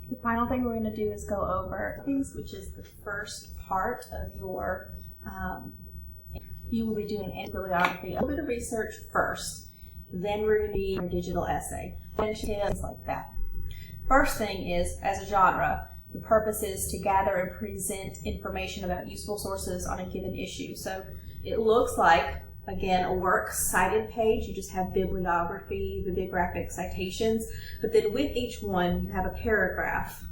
The final thing we're going to do is go over things, which is the first part of your, you will be doing a bibliography, a little bit of research first, then we're going to be your digital essay, and things like that. First thing is, as a genre, the purpose is to gather and present information about useful sources on a given issue. So it looks like, again, a works cited page. You just have bibliography, bibliographic citations, but then with each one you have a paragraph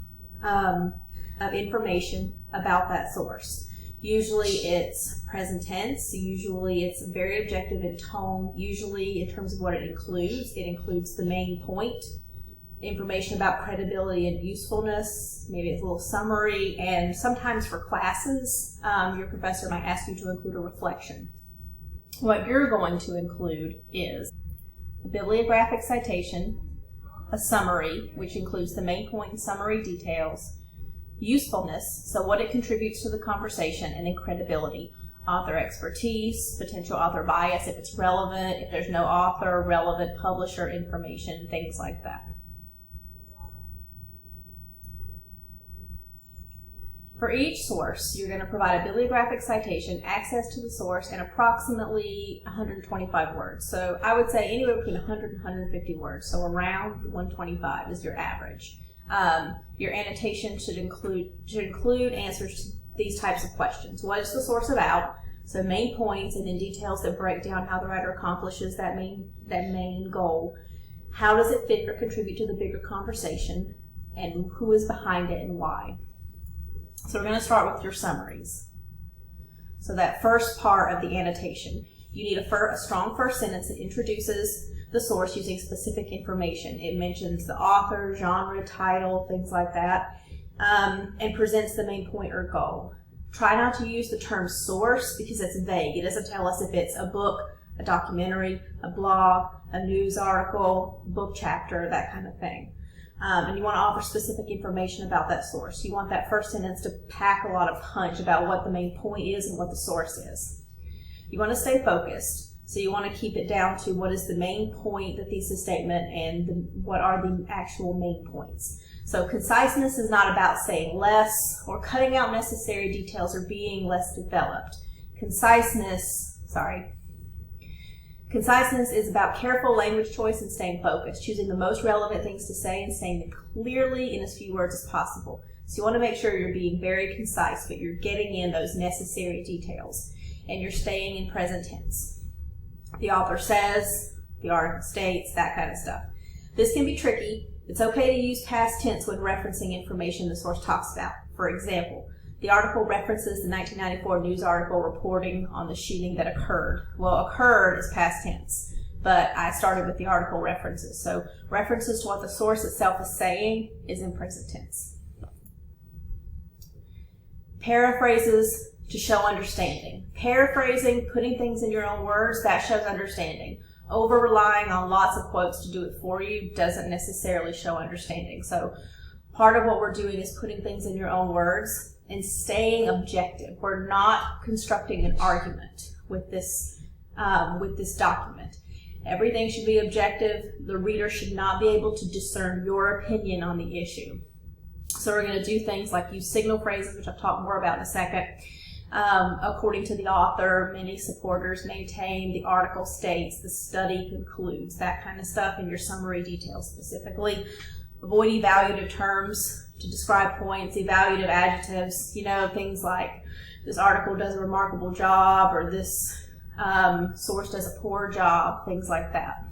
of information about that source. Usually it's present tense, usually it's very objective in tone, usually in terms of what it includes the main point, information about credibility and usefulness, maybe it's a little summary, and sometimes for classes, your professor might ask you to include a reflection. What you're going to include is a bibliographic citation, a summary, which includes the main point and summary details, usefulness, so what it contributes to the conversation, and then credibility, author expertise, potential author bias, if it's relevant, if there's no author, relevant publisher information, things like that. For each source, you're going to provide a bibliographic citation, access to the source, and approximately 125 words. So I would say anywhere between 100 and 150 words, so around 125 is your average. Your annotation should include answers to these types of questions. What is the source about? So main points, and then details that break down how the writer accomplishes that main goal. How does it fit or contribute to the bigger conversation? And who is behind it and why? So we're going to start with your summaries. So that first part of the annotation, you need a strong first sentence that introduces the source using specific information. It mentions the author, genre, title, things like that, and presents the main point or goal. Try not to use the term source because it's vague. It doesn't tell us if it's a book, a documentary, a blog, a news article, book chapter, that kind of thing. And you want to offer specific information about that source. You want that first sentence to pack a lot of punch about what the main point is and what the source is. You want to stay focused, so you want to keep it down to what is the main point, the thesis statement, and what are the actual main points. So conciseness is not about saying less or cutting out necessary details or being less developed. Conciseness is about careful language choice and staying focused, choosing the most relevant things to say and saying them clearly in as few words as possible. So you want to make sure you're being very concise, but you're getting in those necessary details, and you're staying in present tense. The author says, the article states, that kind of stuff. This can be tricky. It's okay to use past tense when referencing information the source talks about. For example, the article references the 1994 news article reporting on the shooting that occurred. Well, occurred is past tense, but I started with the article references. So references to what the source itself is saying is in present tense. Paraphrases to show understanding. Paraphrasing, putting things in your own words, that shows understanding. Over-relying on lots of quotes to do it for you doesn't necessarily show understanding. So part of what we're doing is putting things in your own words and staying objective. We're not constructing an argument with this document. Everything should be objective. The reader should not be able to discern your opinion on the issue. So we're going to do things like use signal phrases, which I'll talk more about in a second. According to the author, many supporters maintain, the article states, the study concludes, that kind of stuff in your summary details specifically. Avoid evaluative terms to describe points, evaluative adjectives, things like this article does a remarkable job, or this source does a poor job, things like that.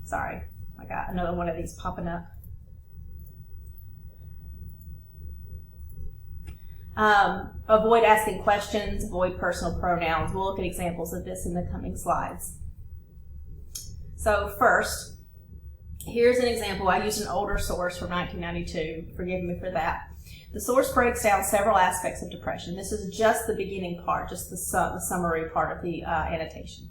Sorry, I got another one of these popping up. Avoid asking questions, avoid personal pronouns. We'll look at examples of this in the coming slides. So first, here's an example. I used an older source from 1992. Forgive me for that. The source breaks down several aspects of depression. This is just the beginning part, just the summary part of the annotation.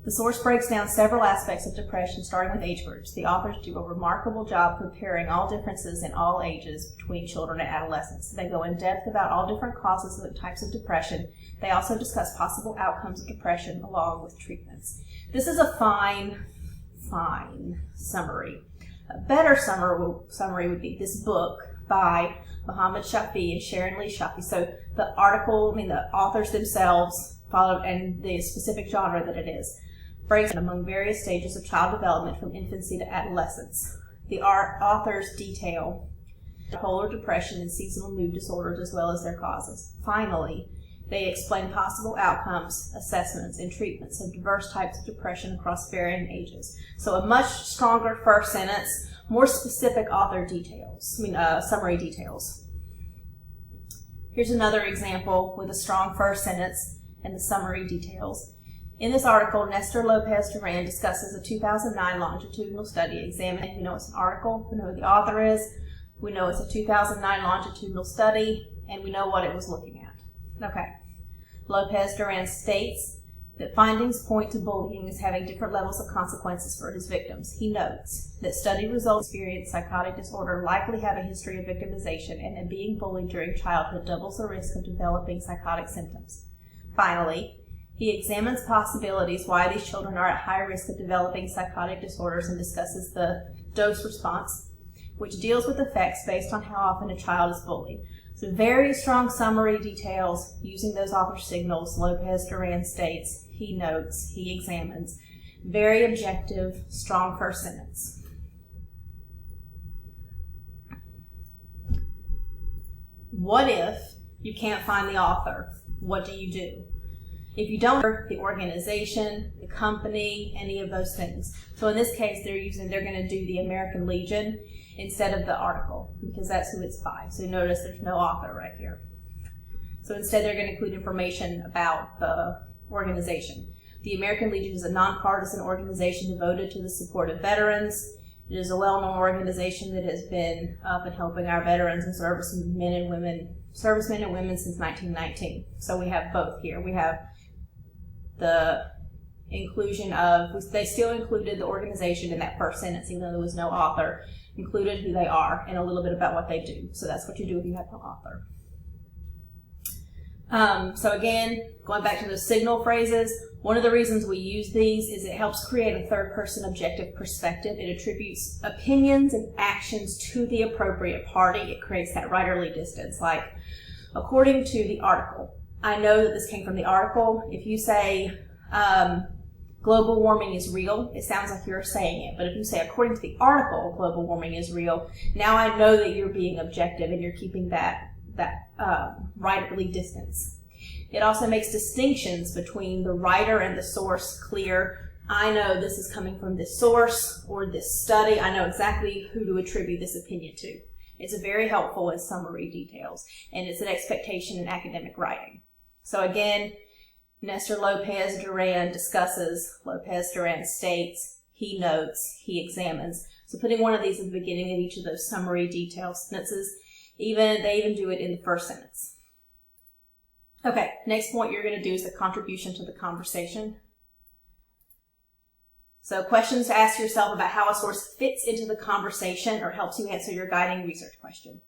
The source breaks down several aspects of depression, starting with age groups. The authors do a remarkable job comparing all differences in all ages between children and adolescents. They go in depth about all different causes and types of depression. They also discuss possible outcomes of depression along with treatments. This is a fine summary A better summary would be this book by Muhammad Shafi and Sharon Lee Shafi. So the article, the authors themselves followed, and the specific genre that it is, breaks among various stages of child development from infancy to adolescence. The authors detail bipolar depression and seasonal mood disorders as well as their causes. Finally, they explain possible outcomes, assessments, and treatments of diverse types of depression across varying ages. So a much stronger first sentence, more specific author details, summary details. Here's another example with a strong first sentence and the summary details. In this article, Nestor Lopez Duran discusses a 2009 longitudinal study examining, we know it's an article, we know who the author is, we know it's a 2009 longitudinal study, and we know what it was looking at. Okay. Lopez Duran states that findings point to bullying as having different levels of consequences for his victims. He notes that study results experience psychotic disorder likely have a history of victimization, and that being bullied during childhood doubles the risk of developing psychotic symptoms. Finally, he examines possibilities why these children are at high risk of developing psychotic disorders and discusses the dose response, which deals with effects based on how often a child is bullied. So very strong summary details using those author signals. Lopez Duran states, he notes, he examines. Very objective, strong first sentence. What if you can't find the author? What do you do? If you don't know the organization, the company, any of those things. So in this case, they're going to do the American Legion instead of the article, because that's who it's by. So notice there's no author right here. So instead they're going to include information about the organization. The American Legion is a nonpartisan organization devoted to the support of veterans. It is a well-known organization that has been up and helping our veterans and servicemen and women since 1919. So we have both here. We have the inclusion of, they still included the organization in that first sentence, even though there was no author, included who they are and a little bit about what they do. So that's what you do if you have no author. So again, going back to the signal phrases, one of the reasons we use these is it helps create a third-person objective perspective. It attributes opinions and actions to the appropriate party. It creates that writerly distance. Like, according to the article, I know that this came from the article. If you say global warming is real, it sounds like you're saying it. But if you say, according to the article, global warming is real, now I know that you're being objective and you're keeping that writerly distance. It also makes distinctions between the writer and the source clear. I know this is coming from this source or this study. I know exactly who to attribute this opinion to. It's very helpful in summary details, and it's an expectation in academic writing. So again, Nestor Lopez Duran discusses, Lopez Duran states, he notes, he examines. So putting one of these at the beginning of each of those summary detail sentences, they even do it in the first sentence. Okay, next point you're going to do is the contribution to the conversation. So questions to ask yourself about how a source fits into the conversation or helps you answer your guiding research question.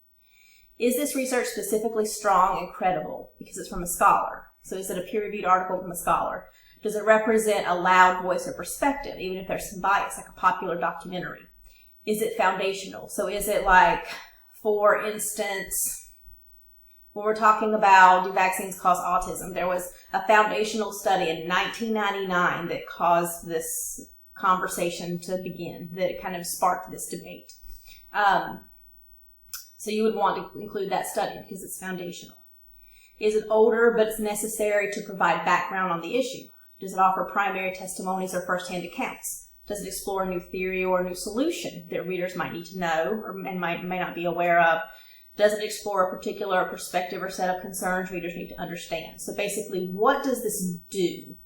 Is this research specifically strong and credible because it's from a scholar? So is it a peer-reviewed article from a scholar? Does it represent a loud voice or perspective, even if there's some bias, like a popular documentary? Is it foundational? So is it like, for instance, when we're talking about do vaccines cause autism, there was a foundational study in 1999 that caused this conversation to begin, that kind of sparked this debate. So you would want to include that study because it's foundational. Is it older, but it's necessary to provide background on the issue? Does it offer primary testimonies or firsthand accounts? Does it explore a new theory or a new solution that readers might need to know and may not be aware of? Does it explore a particular perspective or set of concerns readers need to understand? So basically, what does this do?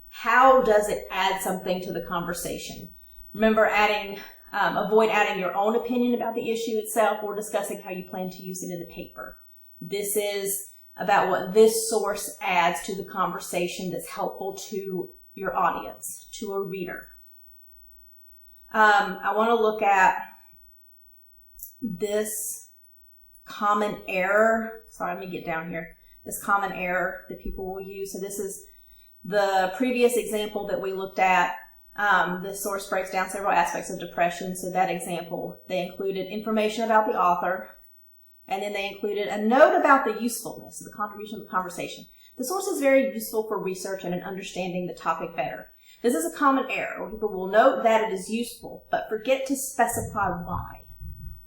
How does it add something to the conversation? Remember, avoid adding your own opinion about the issue itself or discussing how you plan to use it in the paper. This is about what this source adds to the conversation that's helpful to your audience, to a reader. I want to look at this common error. Sorry, let me get down here. This common error that people will use. So this is the previous example that we looked at The source breaks down several aspects of depression. So that example, they included information about the author, and then they included a note about the usefulness of the contribution of the conversation. The source is very useful for research and in understanding the topic better. This is a common error where people will note that it is useful, but forget to specify why.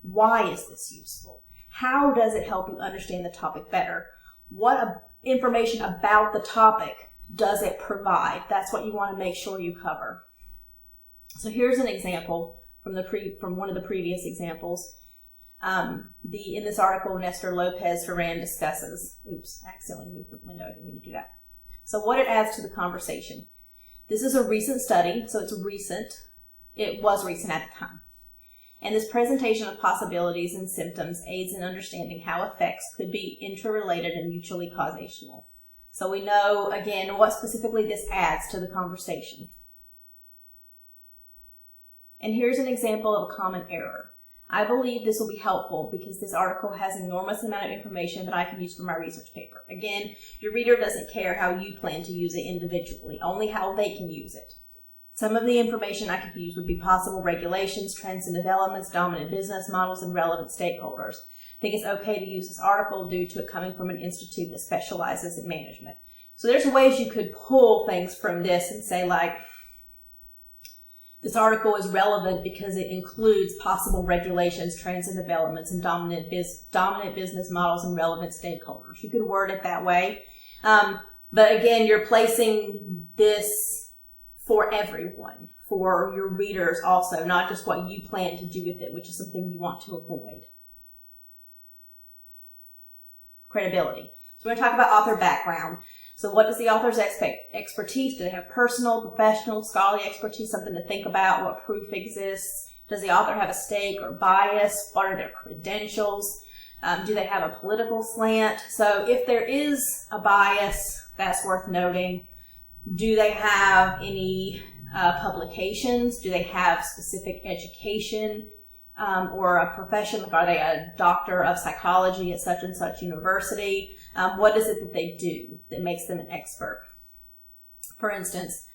Why is this useful? How does it help you understand the topic better? What information about the topic does it provide? That's what you want to make sure you cover. So here's an example from one of the previous examples. In this article, Nestor Lopez Ferran discusses, I accidentally moved the window, I didn't mean to do that. So what it adds to the conversation. This is a recent study, so it's recent. It was recent at the time. And this presentation of possibilities and symptoms aids in understanding how effects could be interrelated and mutually causational. So we know, again, what specifically this adds to the conversation. And here's an example of a common error. I believe this will be helpful because this article has an enormous amount of information that I can use for my research paper. Again, your reader doesn't care how you plan to use it individually, only how they can use it. Some of the information I could use would be possible regulations, trends and developments, dominant business models, and relevant stakeholders. I think it's okay to use this article due to it coming from an institute that specializes in management. So there's ways you could pull things from this and say, like, this article is relevant because it includes possible regulations, trends and developments, and dominant business models and relevant stakeholders. You could word it that way. But again, you're placing this for everyone, for your readers also, not just what you plan to do with it, which is something you want to avoid. Credibility. So we're going to talk about author background. So what does the author's expertise? Do they have personal, professional, scholarly expertise, something to think about? What proof exists? Does the author have a stake or bias? What are their credentials? Do they have a political slant? So if there is a bias, that's worth noting. Do they have any publications? Do they have specific education or a profession? Like, are they a doctor of psychology at such and such university? What is it that they do that makes them an expert? For instance,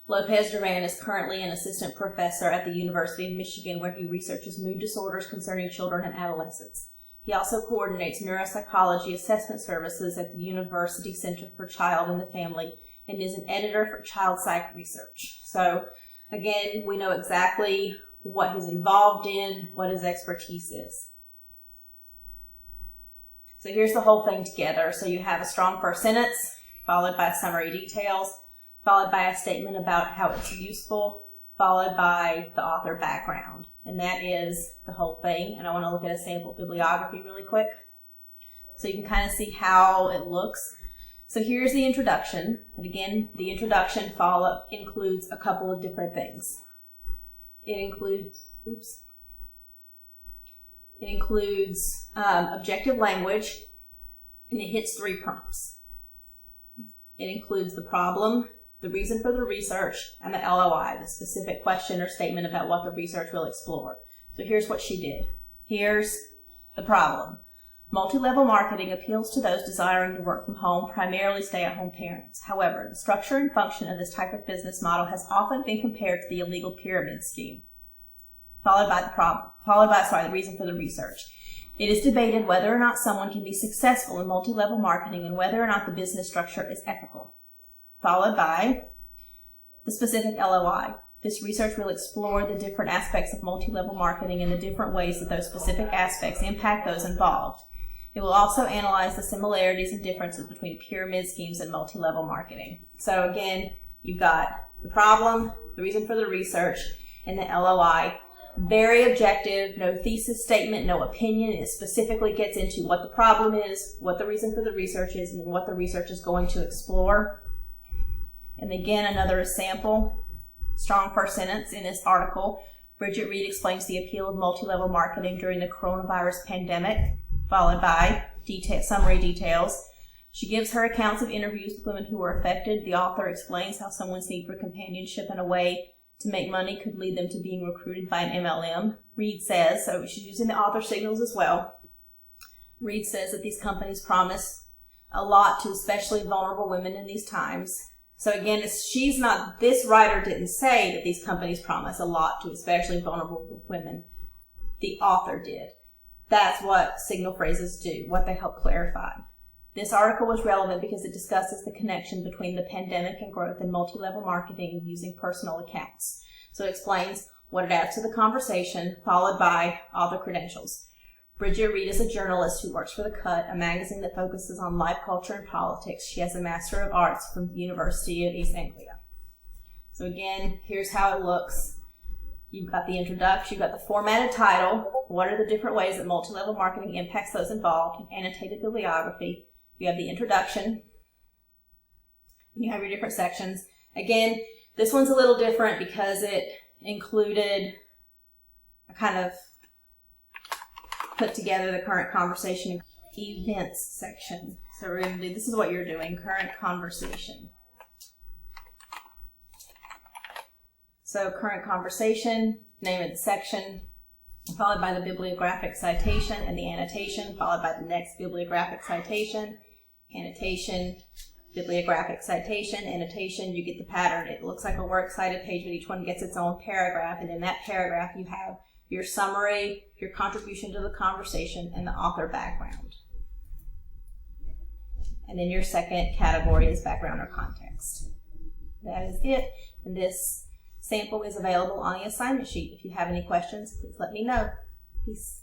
Lopez Duran is currently an assistant professor at the University of Michigan, where he researches mood disorders concerning children and adolescents. He also coordinates neuropsychology assessment services at the University Center for Child and the Family and is an editor for child psych research. So again, we know exactly what he's involved in, what his expertise is. So here's the whole thing together. So you have a strong first sentence, followed by summary details, followed by a statement about how it's useful, followed by the author background. And that is the whole thing. And I want to look at a sample bibliography really quick so you can kind of see how it looks. So here's the introduction. And again, the introduction includes a couple of different things. It includes objective language, and it hits 3 prompts. It includes the problem, the reason for the research, and the LOI, the specific question or statement about what the research will explore. So here's what she did. Here's the problem. Multi-level marketing appeals to those desiring to work from home, primarily stay-at-home parents. However, the structure and function of this type of business model has often been compared to the illegal pyramid scheme. Followed by the reason for the research. It is debated whether or not someone can be successful in multi-level marketing and whether or not the business structure is ethical. Followed by the specific LOI. This research will explore the different aspects of multi-level marketing and the different ways that those specific aspects impact those involved. It will also analyze the similarities and differences between pyramid schemes and multi-level marketing. So again, you've got the problem, the reason for the research, and the LOI. Very objective, no thesis statement, no opinion. It specifically gets into what the problem is, what the reason for the research is, and what the research is going to explore. And again, another sample, strong first sentence in this article. Bridget Reed explains the appeal of multi-level marketing during the coronavirus pandemic, followed by summary details. She gives her accounts of interviews with women who were affected. The author explains how someone's need for companionship in a way to make money could lead them to being recruited by an MLM. Reed says, so she's using the author signals as well. Reed says that these companies promise a lot to especially vulnerable women in these times. So again, this writer didn't say that these companies promise a lot to especially vulnerable women. The author did. That's what signal phrases do, what they help clarify. This article was relevant because it discusses the connection between the pandemic and growth in multi-level marketing using personal accounts. So it explains what it adds to the conversation, followed by author credentials. Bridget Reed is a journalist who works for The Cut, a magazine that focuses on life, culture, and politics. She has a Master of Arts from the University of East Anglia. So again, here's how it looks. You've got the introduction, you've got the formatted title, what are the different ways that multi-level marketing impacts those involved, annotated bibliography. You have the introduction, and you have your different sections. Again, this one's a little different because it included a kind of put together the current conversation events section. So we're going to do, this is what you're doing, current conversation. So current conversation, name of the section, followed by the bibliographic citation and the annotation, followed by the next bibliographic citation, annotation, bibliographic citation, annotation. You get the pattern. It looks like a works cited page, but each one gets its own paragraph, and in that paragraph you have your summary, your contribution to the conversation, and the author background. And then your second category is background or context. That is it. And this sample is available on the assignment sheet. If you have any questions, please let me know. Peace.